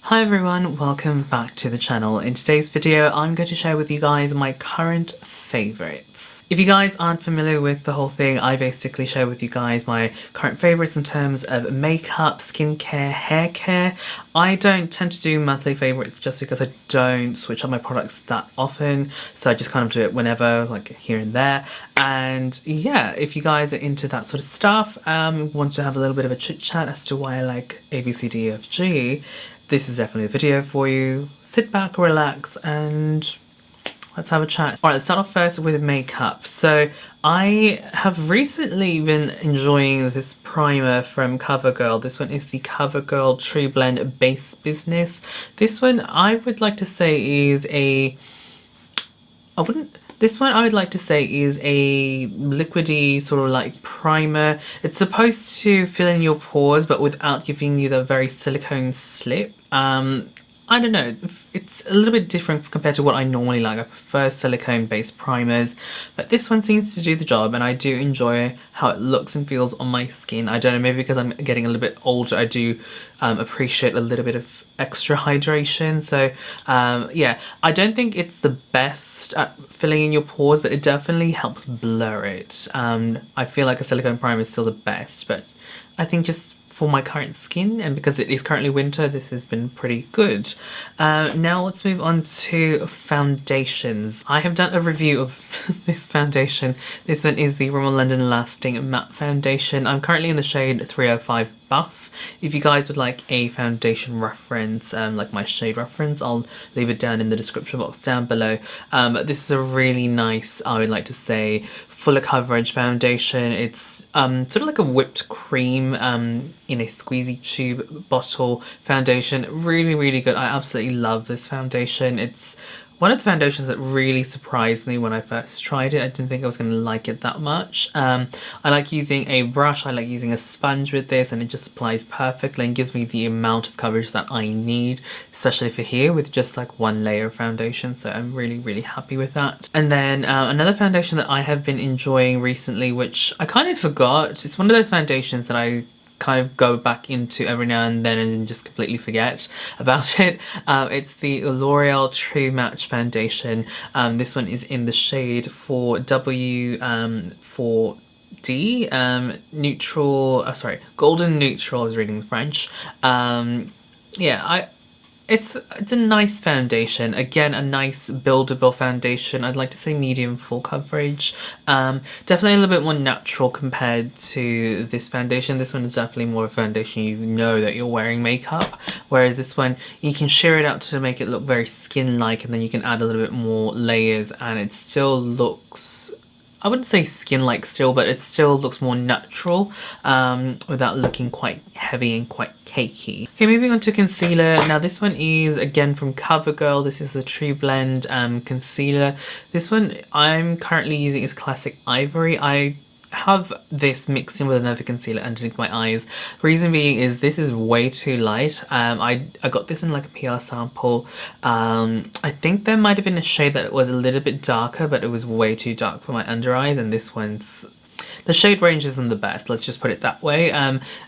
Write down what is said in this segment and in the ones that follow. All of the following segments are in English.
Hi everyone, welcome back to the channel. In today's video, I'm going to share with you guys my current favourites. If you guys aren't familiar with the whole thing, I basically share with you guys my current favourites in terms of makeup, skincare, hair care. I don't tend to do monthly favourites just because I don't switch up my products that often, so I just kind of do it whenever, like here and there. And yeah, if you guys are into that sort of stuff, want to have a little bit of a chit chat as to why I like ABCDEFG, this is definitely a video for you. Sit back, relax, and let's have a chat. Alright, let's start off first with makeup. So I have recently been enjoying this primer from Covergirl. This one is the Covergirl TruBlend Base Business. This one I would like to say is a... This one I would like to say is a liquidy sort of like primer. It's supposed to fill in your pores but without giving you the very silicone slip. I don't know, it's a little bit different compared to what I normally like. I prefer silicone based primers, but this one seems to do the job and I do enjoy how it looks and feels on my skin. I don't know, maybe because I'm getting a little bit older, I do appreciate a little bit of extra hydration. So yeah, I don't think it's the best at filling in your pores, but it definitely helps blur it. I feel like a silicone primer is still the best, but I think just for my current skin, and because it is currently winter, this has been pretty good. Now let's move on to foundations. I have done a review of this foundation. This one is the Rimmel London Lasting Matte Foundation. I'm currently in the shade 305 Buff. If you guys would like a foundation reference, like my shade reference, I'll leave it down in the description box down below. This is a really nice, I would like to say, fuller coverage foundation. It's sort of like a whipped cream in a squeezy tube bottle foundation. Really good. I absolutely love this foundation. It's one of the foundations that really surprised me when I first tried it. I didn't think I was going to like it that much. I like using a brush, I like using a sponge with this, and it just applies perfectly and gives me the amount of coverage that I need, especially for here with just like one layer of foundation. So I'm really happy with that. And then another foundation that I have been enjoying recently, which I kind of forgot, it's one of those foundations that I kind of go back into every now and then and just completely forget about it. It's the Loreal True Match Foundation. This one is in the shade 4D, neutral, golden neutral. I was reading the French. Yeah, it's a nice foundation. Again, a nice buildable foundation. I'd like to say medium full coverage. Definitely a little bit more natural compared to this foundation. This one is definitely more of a foundation you know that you're wearing makeup, whereas this one you can sheer it out to make it look very skin-like, and then you can add a little bit more layers and it still looks, I wouldn't say skin-like still, but it still looks more natural without looking quite heavy and quite cakey. Okay, moving on to concealer. Now this one is again from CoverGirl. This is the TruBlend concealer. This one I'm currently using is Classic Ivory. I have this mixed in with another concealer underneath my eyes. Reason being is this is way too light. I got this in like a PR sample. I think there might have been a shade that was a little bit darker, but it was way too dark for my under eyes, and this one's, the shade range isn't the best, let's just put it that way.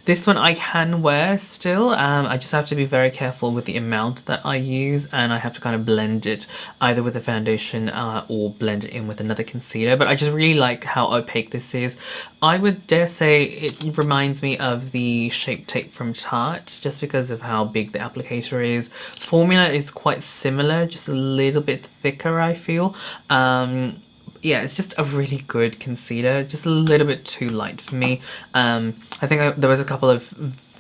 This one I can wear still. I just have to be very careful with the amount that I use, and I have to kind of blend it either with a foundation or blend it in with another concealer. But I just really like how opaque this is. I would dare say it reminds me of the Shape Tape from Tarte, just because of how big the applicator is. Formula is quite similar, just a little bit thicker, I feel. Yeah, it's just a really good concealer. It's just a little bit too light for me. I think there was a couple of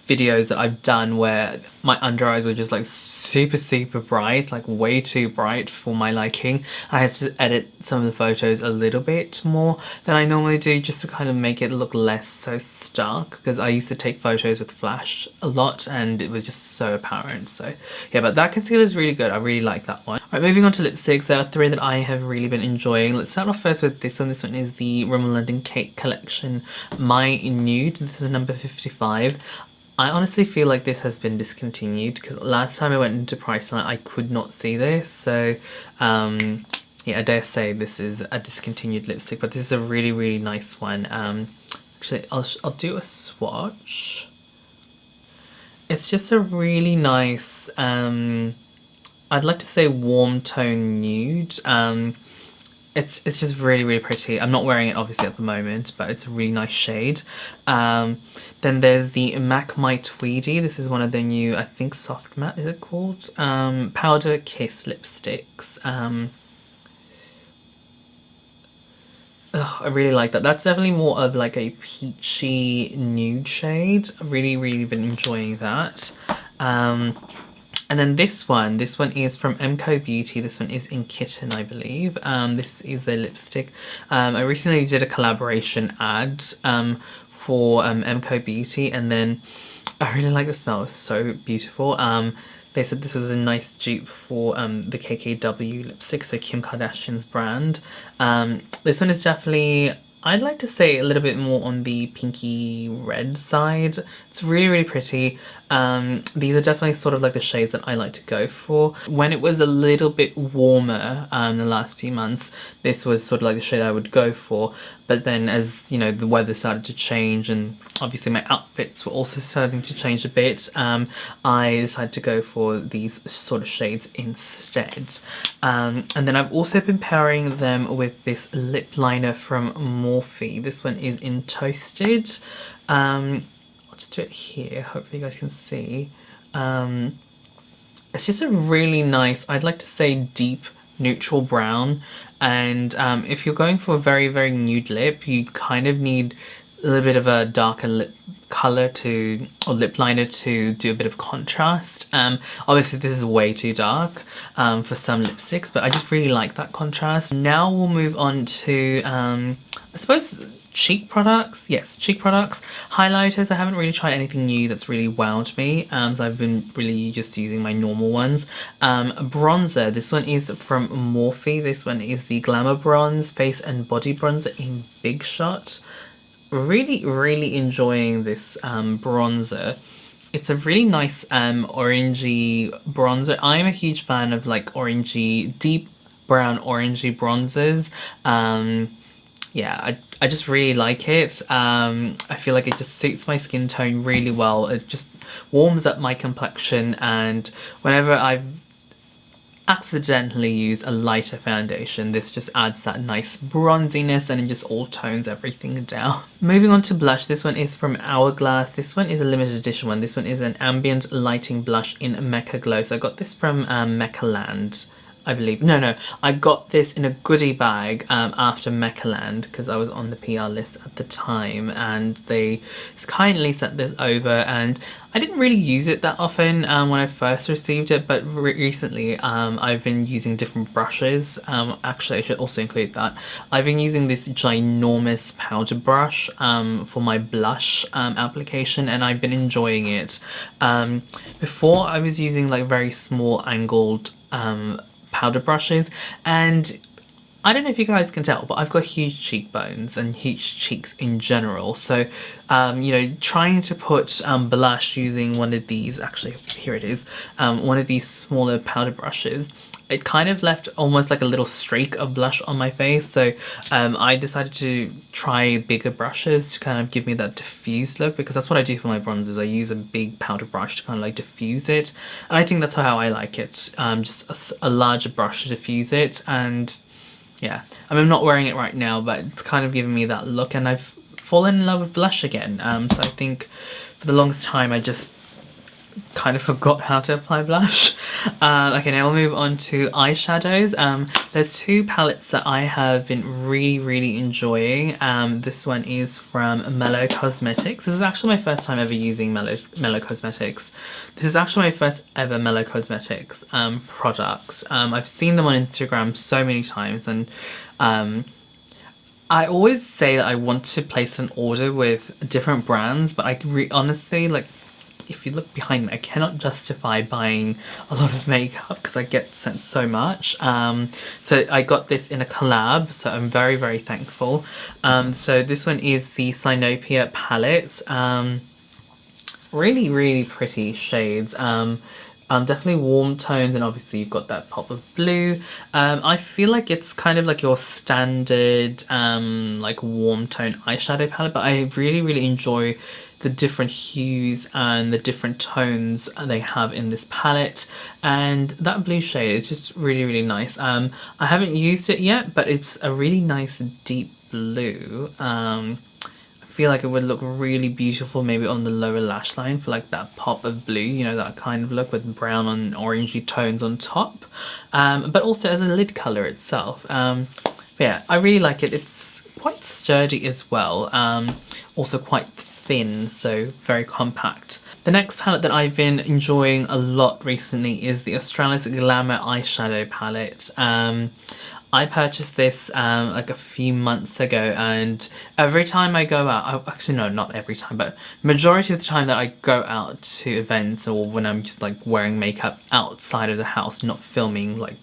videos that I've done where my under eyes were just like super bright, like way too bright for my liking. I had to edit some of the photos a little bit more than I normally do, just to kind of make it look less so stark, because I used to take photos with flash a lot and it was just so apparent. So yeah, but that concealer is really good. I really like that one. Right, moving on to lipsticks. There are three that I have really been enjoying. Let's start off first with this one. This one is the Rimmel London Cake Collection My Nude. This is number 55. I honestly feel like this has been discontinued, because last time I went into Priceline I could not see this. So yeah, I dare say this is a discontinued lipstick, but this is a really nice one. Actually, I'll do a swatch. It's just a really nice, I'd like to say warm tone nude. It's just really, really pretty. I'm not wearing it obviously at the moment, but it's a really nice shade. Then there's the MAC My Tweedie. This is one of the new, I think, soft matte, is it called? Powder Kiss lipsticks. I really like that. That's definitely more of like a peachy nude shade. I've really, really been enjoying that. And then this one is from McoBeauty. This one is in Kitten, I believe. This is their lipstick. I recently did a collaboration ad for McoBeauty, and then I really like the smell. It's so beautiful. They said this was a nice dupe for the KKW lipstick, so Kim Kardashian's brand. This one is definitely, I'd like to say, a little bit more on the pinky red side. It's really, really pretty. These are definitely sort of like the shades that I like to go for. When it was a little bit warmer the last few months, this was sort of like the shade I would go for. But then as, you know, the weather started to change and obviously my outfits were also starting to change a bit, I decided to go for these sort of shades instead. And then I've also been pairing them with this lip liner from Morphe. This one is in Toasted. I'll just do it here, hopefully you guys can see. It's just a really nice, I'd like to say, deep neutral brown. And if you're going for a very, very nude lip, you kind of need a little bit of a darker lip color or lip liner to do a bit of contrast. Obviously this is way too dark for some lipsticks, but I just really like that contrast. Now we'll move on to I suppose cheek products. Yes, cheek products. Highlighters, I haven't really tried anything new that's really wowed me, so I've been really just using my normal ones. Bronzer, this one is from Morphe. This one is the Glamourbronze Face and Body Bronzer in Big Shot. Really, really enjoying this bronzer. It's a really nice orangey bronzer. I'm a huge fan of like orangey, deep brown orangey bronzers. Yeah, I just really like it. I feel like it just suits my skin tone really well. It just warms up my complexion, and whenever I've accidentally use a lighter foundation, this just adds that nice bronziness and it just all tones everything down. Moving on to blush, this one is from Hourglass. This one is a limited edition one. This one is an ambient lighting blush in Mecca Glow. So I got this from Mecca Land, I believe. No, I got this in a goodie bag after Mecca Land because I was on the PR list at the time, and they kindly sent this over, and I didn't really use it that often when I first received it, but recently I've been using different brushes. Actually, I should also include that. I've been using this ginormous powder brush for my blush application, and I've been enjoying it. Before I was using like very small angled powder brushes, and I don't know if you guys can tell, but I've got huge cheekbones and huge cheeks in general, so you know, trying to put blush using one of these, actually here it is, one of these smaller powder brushes, it kind of left almost like a little streak of blush on my face. So I decided to try bigger brushes to kind of give me that diffused look, because that's what I do for my bronzers. I use a big powder brush to kind of like diffuse it, and I think that's how I like it, just a larger brush to diffuse it. And yeah, I mean, I'm not wearing it right now, but it's kind of giving me that look, and I've fallen in love with blush again. So I think for the longest time I just kind of forgot how to apply blush. Okay, now we'll move on to eyeshadows. There's two palettes that I have been really enjoying. This one is from Mellow Cosmetics. This is actually my first time ever using Mellow Cosmetics. This is actually my first ever Mellow Cosmetics product. I've seen them on Instagram so many times, and I always say that I want to place an order with different brands, but I honestly, like, if you look behind me, I cannot justify buying a lot of makeup because I get sent so much. So I got this in a collab, so I'm very thankful. So this one is the Sinopia palette. Really pretty shades. Definitely warm tones, and obviously you've got that pop of blue. I feel like it's kind of like your standard like warm tone eyeshadow palette, but I really enjoy the different hues and the different tones they have in this palette, and that blue shade is just really nice. I haven't used it yet, but it's a really nice deep blue. I feel like it would look really beautiful maybe on the lower lash line for like that pop of blue, you know, that kind of look with brown and orangey tones on top, but also as a lid color itself. Yeah, I really like it. It's quite sturdy as well, also quite thin, so very compact. The next palette that I've been enjoying a lot recently is the Australis Glamour eyeshadow palette. I purchased this like a few months ago, and every time I go out, actually no, not every time, but majority of the time that I go out to events or when I'm just like wearing makeup outside of the house, not filming like,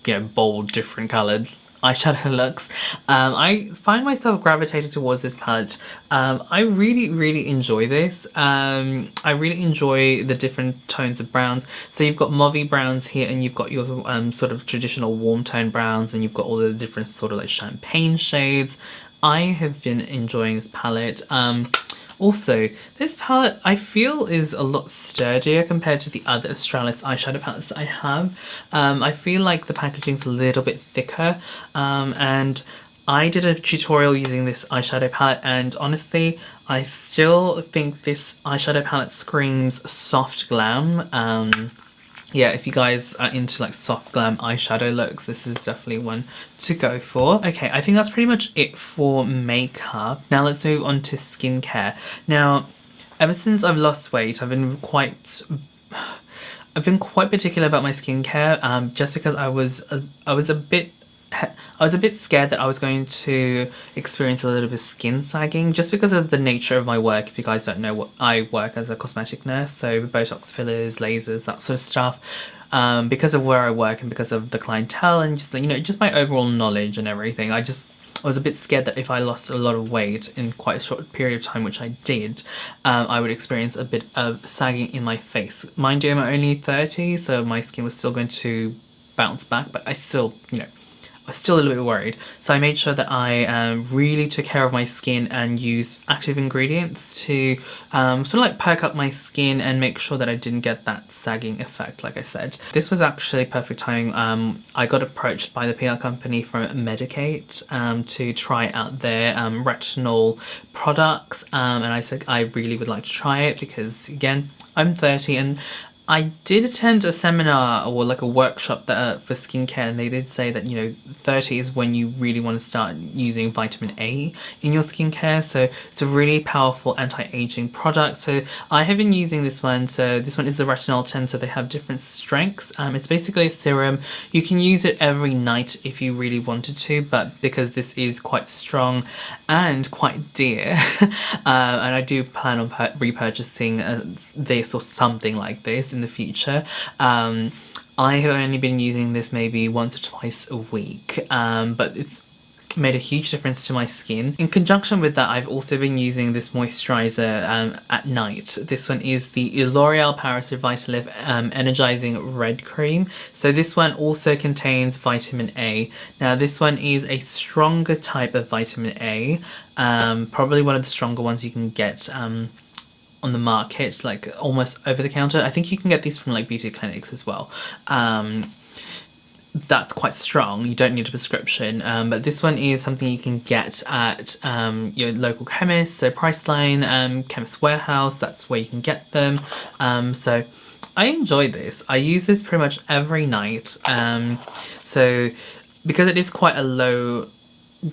you know, bold, different coloured eyeshadow looks, I find myself gravitated towards this palette. I really enjoy this. I really enjoy the different tones of browns. So you've got mauvey browns here, and you've got your sort of traditional warm tone browns, and you've got all the different sort of like champagne shades. I have been enjoying this palette. Also, this palette I feel is a lot sturdier compared to the other Australis eyeshadow palettes that I have. I feel like the packaging's a little bit thicker, and I did a tutorial using this eyeshadow palette, and honestly, I still think this eyeshadow palette screams soft glam. Yeah, if you guys are into like soft glam eyeshadow looks, this is definitely one to go for. Okay, I think that's pretty much it for makeup. Now let's move on to skincare. Now, ever since I've lost weight, I've been quite particular about my skincare, just because I was a bit scared that I was going to experience a little bit of skin sagging, just because of the nature of my work. If you guys don't know, I work as a cosmetic nurse, so Botox fillers, lasers, that sort of stuff. Because of where I work and because of the clientele and just, you know, just my overall knowledge and everything, I was a bit scared that if I lost a lot of weight in quite a short period of time, which I did, I would experience a bit of sagging in my face. Mind you, I'm only 30, so my skin was still going to bounce back, but I still, you know, I was still a little bit worried. So I made sure that I really took care of my skin and used active ingredients to sort of like perk up my skin and make sure that I didn't get that sagging effect, like I said. This was actually perfect timing. I got approached by the PR company from Medik8 to try out their retinal products, and I said I really would like to try it because, again, I'm 30 and I did attend a seminar or like a workshop that for skincare, and they did say that, you know, 30 is when you really want to start using vitamin A in your skincare. So it's a really powerful anti-aging product. So I have been using this one. So this one is the Retinal T10, so they have different strengths. It's basically a serum. You can use it every night if you really wanted to, but because this is quite strong and quite dear, and I do plan on repurchasing this or something like this in the future. I have only been using this maybe once or twice a week, but it's made a huge difference to my skin. In conjunction with that, I've also been using this moisturizer at night. This one is the L'Oreal Paris Revitalift Energizing Red Cream. So this one also contains vitamin A. Now this one is a stronger type of vitamin A, probably one of the stronger ones you can get on the market, like almost over the counter. I think you can get these from like beauty clinics as well. That's quite strong. You don't need a prescription, but this one is something you can get at your local chemist, so Priceline, Chemist Warehouse, that's where you can get them. So I enjoy this. I use this pretty much every night. So because it is quite a low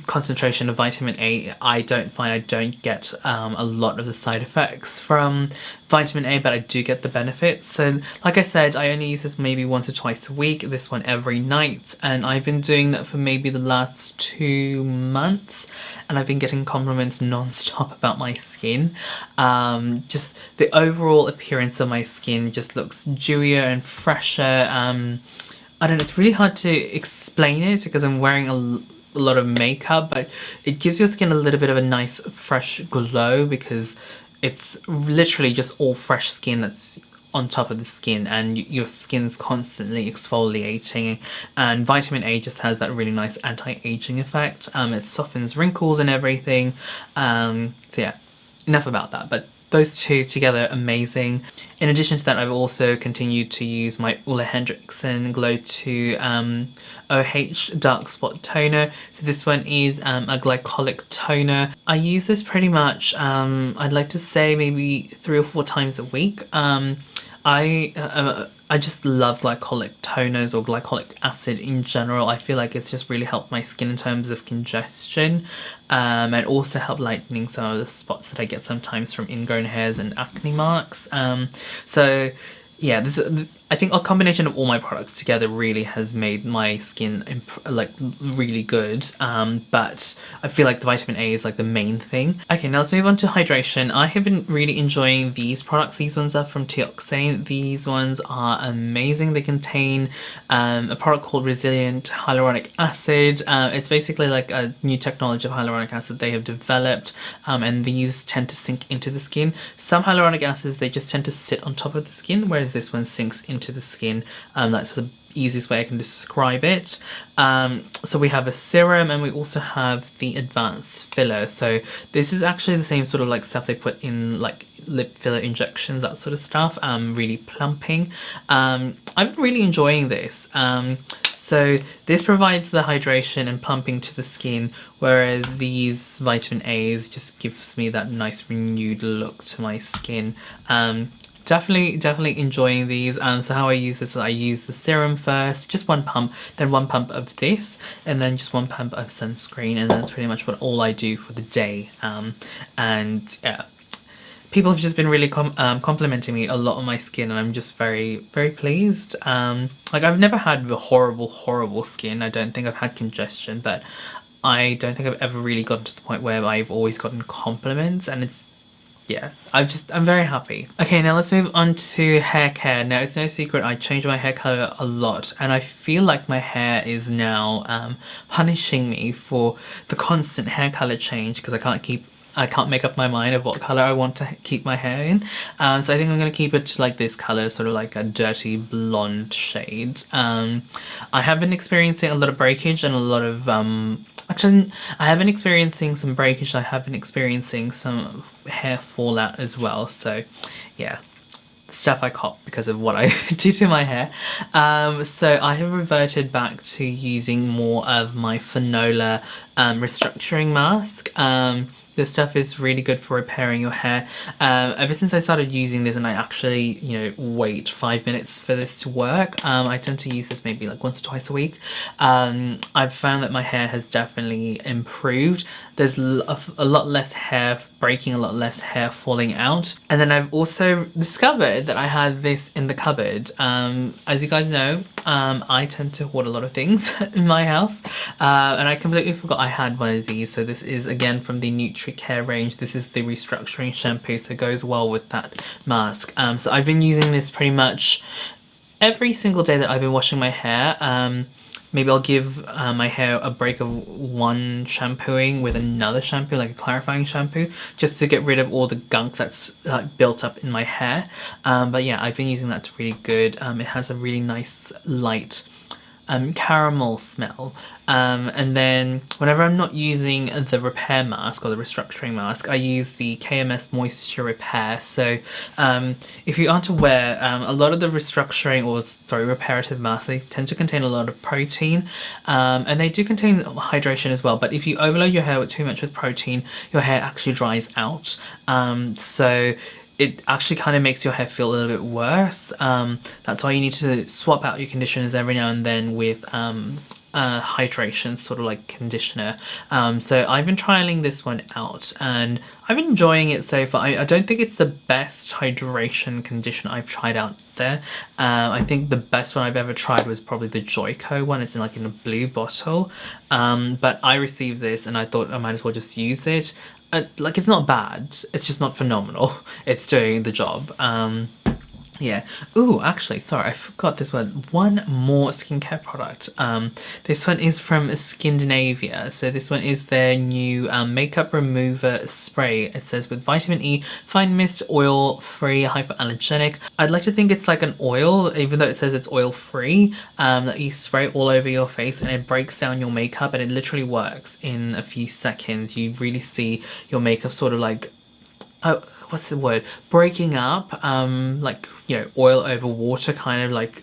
concentration of vitamin A, I don't get a lot of the side effects from vitamin A, but I do get the benefits. So like I said, I only use this maybe once or twice a week, this one every night, and I've been doing that for maybe the last 2 months, and I've been getting compliments non-stop about my skin. Just the overall appearance of my skin just looks dewier and fresher. I don't know, it's really hard to explain it because I'm wearing a lot of makeup, but it gives your skin a little bit of a nice fresh glow because it's literally just all fresh skin that's on top of the skin, and your skin's constantly exfoliating, and vitamin A just has that really nice anti-aging effect. It softens wrinkles and everything. So yeah, enough about that, but those two together, amazing. In addition to that, I've also continued to use my Olehendriksen Glow 2 OH Dark Spot Toner. So this one is a glycolic toner. I use this pretty much, I'd like to say maybe 3 or 4 times a week. I just love glycolic toners or glycolic acid in general. I feel like it's just really helped my skin in terms of congestion, and also help lightening some of the spots that I get sometimes from ingrown hairs and acne marks. So yeah, I think a combination of all my products together really has made my skin like really good, but I feel like the vitamin A is like the main thing. Okay, now let's move on to hydration. I have been really enjoying these products. These ones are from Teoxane. These ones are amazing. They contain a product called Resilient Hyaluronic Acid. It's basically like a new technology of hyaluronic acid they have developed, and these tend to sink into the skin. Some hyaluronic acids, they just tend to sit on top of the skin, whereas this one sinks into the skin. That's the easiest way I can describe it. So we have a serum, and we also have the advanced filler. So this is actually the same sort of like stuff they put in like lip filler injections, that sort of stuff. Really plumping. I'm really enjoying this. So this provides the hydration and plumping to the skin, whereas these vitamin A's just gives me that nice renewed look to my skin. Definitely enjoying these. So how I use this is I use the serum first, just 1 pump, then 1 pump of this, and then just 1 pump of sunscreen, and that's pretty much all I do for the day. And yeah, people have just been really complimenting me a lot on my skin, and I'm just very pleased. Like, I've never had the horrible skin. I don't think I've had congestion, but I don't think I've ever really gotten to the point where I've always gotten compliments, and it's, yeah, I'm very happy. Okay, now let's move on to hair care. Now, it's no secret I change my hair color a lot, and I feel like my hair is now punishing me for the constant hair color change, because I can't make up my mind of what color I want to keep my hair in. So I think I'm going to keep it to like this color, sort of like a dirty blonde shade. I have been experiencing a lot of breakage and a lot of actually, I have been experiencing some breakage. I have been experiencing some hair fallout as well. So yeah, stuff I cop because of what I do to my hair. So I have reverted back to using more of my Fanola restructuring mask. This stuff is really good for repairing your hair. Ever since I started using this, and I actually, you know, wait 5 minutes for this to work, I tend to use this maybe like once or twice a week. I've found that my hair has definitely improved. There's a lot less hair breaking, a lot less hair falling out. And then I've also discovered that I had this in the cupboard. As you guys know, I tend to hoard a lot of things in my house, and I completely forgot I had one of these. So this is again from the Care range. This is the Restructuring shampoo, so it goes well with that mask. So I've been using this pretty much every single day that I've been washing my hair. Maybe I'll give my hair a break of one shampooing with another shampoo, like a clarifying shampoo, just to get rid of all the gunk that's built up in my hair. But yeah, I've been using that. It's really good. It has a really nice light caramel smell. And then whenever I'm not using the repair mask or the restructuring mask, I use the KMS Moisture Repair. So if you aren't aware, a lot of the restructuring or reparative masks, they tend to contain a lot of protein, and they do contain hydration as well. But if you overload your hair with too much with protein, your hair actually dries out. So it actually kind of makes your hair feel a little bit worse. That's why you need to swap out your conditioners every now and then with hydration, sort of like conditioner. So I've been trialing this one out, and I've been enjoying it so far. I don't think it's the best hydration conditioner I've tried out there. I think the best one I've ever tried was probably the Joico one. It's in a blue bottle. But I received this and I thought I might as well just use it. Like, it's not bad, it's just not phenomenal. It's doing the job. Yeah. Ooh, actually, sorry, I forgot this one. One more skincare product. This one is from Skindinavia. So this one is their new makeup remover spray. It says with vitamin E, fine mist, oil free, hypoallergenic. I'd like to think it's like an oil, even though it says it's oil free, that you spray all over your face and it breaks down your makeup, and it literally works in a few seconds. You really see your makeup sort of like, what's the word, breaking up, like, you know, oil over water kind of like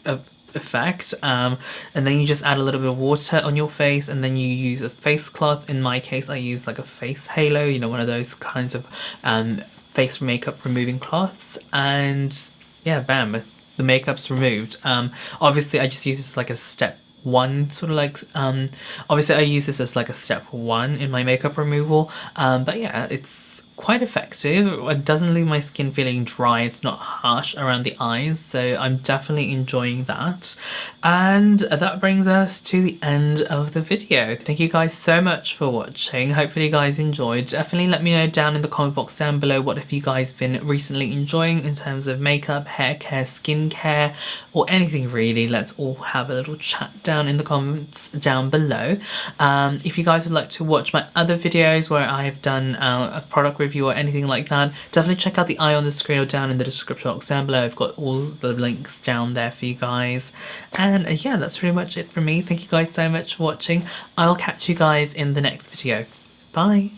effect, and then you just add a little bit of water on your face, and then you use a face cloth. In my case, I use like a face halo, you know, one of those kinds of face makeup removing cloths, and yeah, bam, the makeup's removed. Obviously I just use this like a step one, sort of like, obviously I use this as like a step one in my makeup removal, but yeah, it's quite effective. It doesn't leave my skin feeling dry, it's not harsh around the eyes, so I'm definitely enjoying that. And that brings us to the end of the video. Thank you guys so much for watching. Hopefully you guys enjoyed. Definitely let me know down in the comment box down below what have you guys been recently enjoying in terms of makeup, hair care, skincare, or anything really. Let's all have a little chat down in the comments down below. If you guys would like to watch my other videos where I have done a product review or anything like that, definitely check out the eye on the screen or down in the description box down below. I've got all the links down there for you guys. And yeah, that's pretty much it for me. Thank you guys so much for watching. I'll catch you guys in the next video. Bye!